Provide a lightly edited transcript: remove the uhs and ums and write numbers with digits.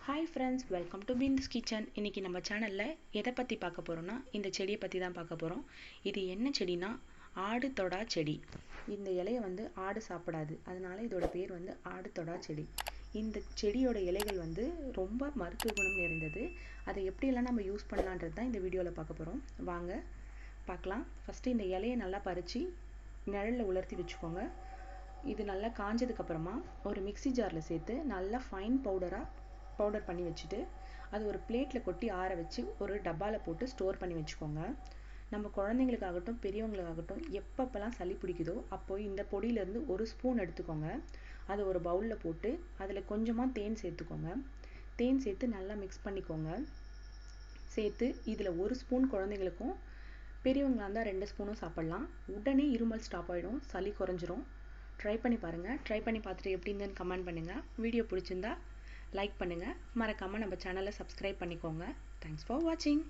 Hi friends, welcome to BINDHU'S kitchen. இன்னைக்கு நம்ம சேனல்ல எதை பத்தி பார்க்க போறோம்னா இந்த செடியை பத்தி தான் பார்க்க போறோம். இது என்ன செடினா ஆடு தொடா செடி. இந்த இலையை வந்து ஆடு சாப்பிடாது. அதனால இதோட பேர் வந்து ஆடு தொடா செடி. இந்த செடியோட இலைகள் வந்து ரொம்ப மருத்துவ குணம் நிறைந்தது. அதை எப்படி எல்லாம் நம்ம யூஸ் பண்ணலாம்ன்றது தான் இந்த வீடியோல பார்க்க போறோம். வாங்க பார்க்கலாம். ஃபர்ஸ்ட் இந்த இலையை நல்லா பறிச்சு நிழல்ல உலர்த்தி வெச்சுக்கோங்க. இது நல்லா காஞ்சதுக்கு அப்புறமா ஒரு மிக்ஸி ஜார்ல சேர்த்து நல்லா ஃபைன் பவுடர் பண்ணி வச்சுட்டு அது ஒரு பிளேட்ல கொட்டி ஆற வச்சு ஒரு டப்பால போட்டு ஸ்டோர் பண்ணி வச்சுக்கோங்க. நம்ம குழந்தைங்களுக்காகட்டும் பெரியவங்களுக்காகட்டும் எப்பப்பெல்லாம் சளி பிடிக்குதோ அப்போ இந்த பொடியில இருந்து ஒரு ஸ்பூன் எடுத்துக்கோங்க. அதை ஒரு பவுல்ல போட்டு அதுல கொஞ்சமா தேன் சேர்த்துக்கோங்க. தேன் சேர்த்து நல்லா மிக்ஸ் பண்ணிக்கோங்க. சேர்த்து இதுல ஒரு ஸ்பூன் குழந்தைங்களுக்கும் பெரியவங்களா இருந்தா 2 ஸ்பூனும் சாப்பிடலாம். உடனே இருமல் ஸ்டாப் ஆயிடும், சளி குறைஞ்சிரும். ட்ரை பண்ணி பாருங்க. ட்ரை பண்ணி பார்த்துட்டு எப்படி இருந்துன்னு கமெண்ட் பண்ணுங்க. வீடியோ பிடிச்சிருந்தா லைக் பண்ணுங்க. மறக்காம நம்ம சேனலை சப்ஸ்கிரைப் பண்ணிக்கோங்க. தேங்க்ஸ் ஃபார் வாட்சிங்.